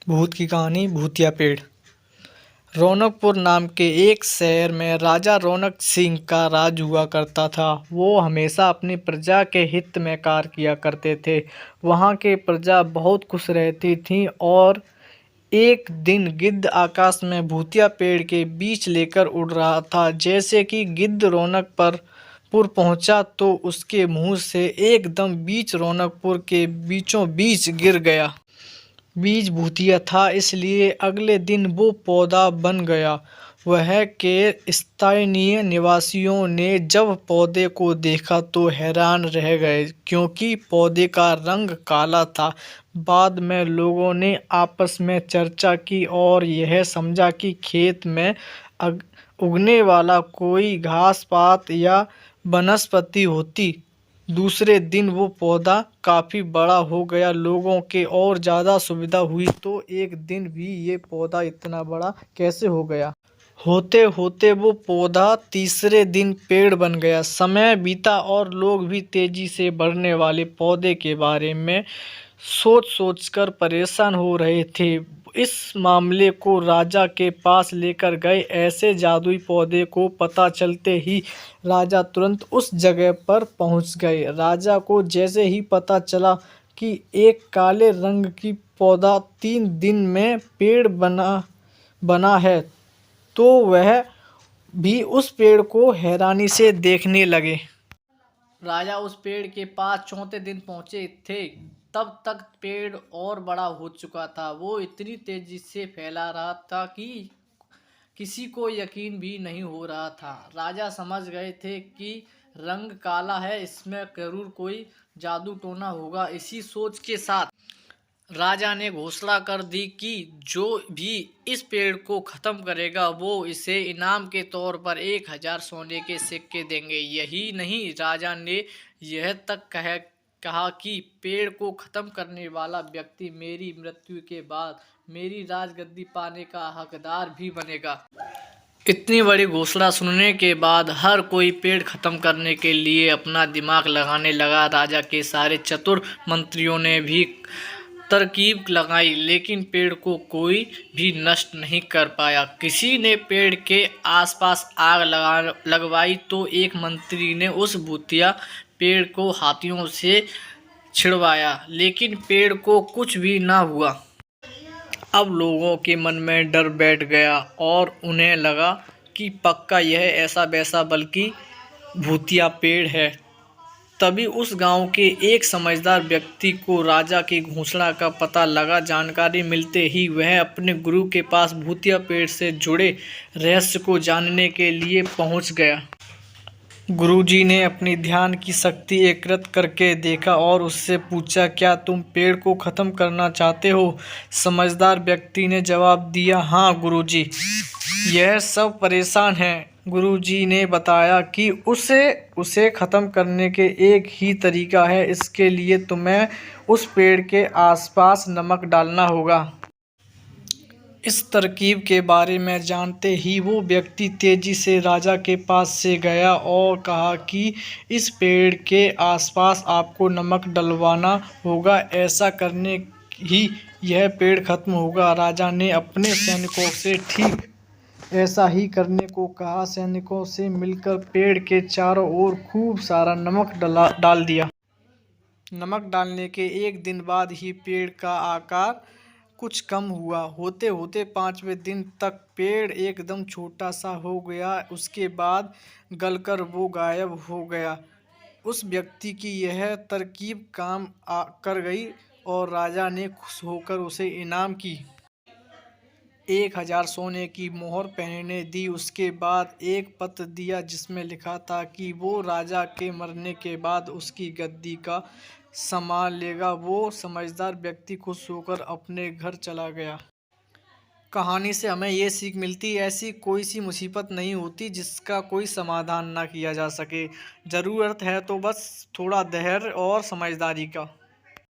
भूत की कहानी भूतिया पेड़। रौनकपुर नाम के एक शहर में राजा रौनक सिंह का राज हुआ करता था। वो हमेशा अपनी प्रजा के हित में कार्य किया करते थे। वहाँ के प्रजा बहुत खुश रहती थी और एक दिन गिद्ध आकाश में भूतिया पेड़ के बीच लेकर उड़ रहा था। जैसे कि गिद्ध रौनकपुर पहुंचा तो उसके मुंह से एकदम बीच रौनकपुर के बीचों बीच गिर गया। बीज भूतिया था, इसलिए अगले दिन वो पौधा बन गया। वह के स्थानीय निवासियों ने जब पौधे को देखा तो हैरान रह गए, क्योंकि पौधे का रंग काला था। बाद में लोगों ने आपस में चर्चा की और यह समझा कि खेत में उगने वाला कोई घास पात या वनस्पति होती। दूसरे दिन वो पौधा काफी बड़ा हो गया। लोगों के और ज्यादा सुविधा हुई तो एक दिन भी ये पौधा इतना बड़ा कैसे हो गया। होते होते वो पौधा तीसरे दिन पेड़ बन गया। समय बीता और लोग भी तेजी से बढ़ने वाले पौधे के बारे में सोच सोचकर परेशान हो रहे थे। इस मामले को राजा के पास लेकर गए। ऐसे जादुई पौधे को पता चलते ही राजा तुरंत उस जगह पर पहुंच गए। राजा को जैसे ही पता चला कि एक काले रंग की पौधा 3 दिन में पेड़ बना है, तो वह भी उस पेड़ को हैरानी से देखने लगे। राजा उस पेड़ के पास चौथे दिन पहुंचे थे, तब तक पेड़ और बड़ा हो चुका था। वो इतनी तेजी से फैला रहा था कि किसी को यकीन भी नहीं हो रहा था। राजा समझ गए थे कि रंग काला है, इसमें जरूर कोई जादू टोना होगा। इसी सोच के साथ राजा ने घोषणा कर दी कि जो भी इस पेड़ को खत्म करेगा वो इसे इनाम के तौर पर 1000 सोने के सिक्के देंगे। यही नहीं, राजा ने यह तक कहा कि पेड़ को खत्म करने वाला व्यक्ति मेरी मृत्यु के बाद मेरी राजगद्दी पाने का हकदार भी बनेगा। इतनी बड़ी घोषणा सुनने के बाद हर कोई पेड़ खत्म करने के लिए अपना दिमाग लगाने लगा। राजा के सारे चतुर मंत्रियों ने भी तरकीब लगाई, लेकिन पेड़ को कोई भी नष्ट नहीं कर पाया। किसी ने पेड़ के आसपास आग लगवाई तो एक मंत्री ने उस भूतिया पेड़ को हाथियों से छिड़वाया, लेकिन पेड़ को कुछ भी ना हुआ। अब लोगों के मन में डर बैठ गया और उन्हें लगा कि पक्का यह ऐसा वैसा बल्कि भूतिया पेड़ है। तभी उस गांव के एक समझदार व्यक्ति को राजा की घोषणा का पता लगा। जानकारी मिलते ही वह अपने गुरु के पास भूतिया पेड़ से जुड़े रहस्य को जानने के लिए पहुंच गया। गुरुजी ने अपनी ध्यान की शक्ति एकत्रित करके देखा और उससे पूछा, क्या तुम पेड़ को खत्म करना चाहते हो? समझदार व्यक्ति ने जवाब दिया, हाँ गुरुजी, यह सब परेशान हैं। गुरुजी ने बताया कि उसे खत्म करने के एक ही तरीका है। इसके लिए तुम्हें उस पेड़ के आसपास नमक डालना होगा। इस तरकीब के बारे में जानते ही वो व्यक्ति तेजी से राजा के पास से गया और कहा कि इस पेड़ के आसपास आपको नमक डलवाना होगा। ऐसा करने ही यह पेड़ खत्म होगा। राजा ने अपने सैनिकों से ठीक ऐसा ही करने को कहा। सैनिकों से मिलकर पेड़ के चारों ओर खूब सारा नमक डाल दिया। नमक डालने के एक दिन बाद ही पेड़ का आकार कुछ कम हुआ। होते होते 5वें दिन तक पेड़ एकदम छोटा सा हो गया। उसके बाद गलकर वो गायब हो गया। उस व्यक्ति की यह तरकीब काम कर गई और राजा ने खुश होकर उसे इनाम की 1000 सोने की मोहर पहनने दी। उसके बाद एक पत्र दिया जिसमें लिखा था कि वो राजा के मरने के बाद उसकी गद्दी का संभाल लेगा। वो समझदार व्यक्ति खुश होकर अपने घर चला गया। कहानी से हमें ये सीख मिलती है, ऐसी कोई सी मुसीबत नहीं होती जिसका कोई समाधान ना किया जा सके। ज़रूरत है तो बस थोड़ा धैर्य और समझदारी का।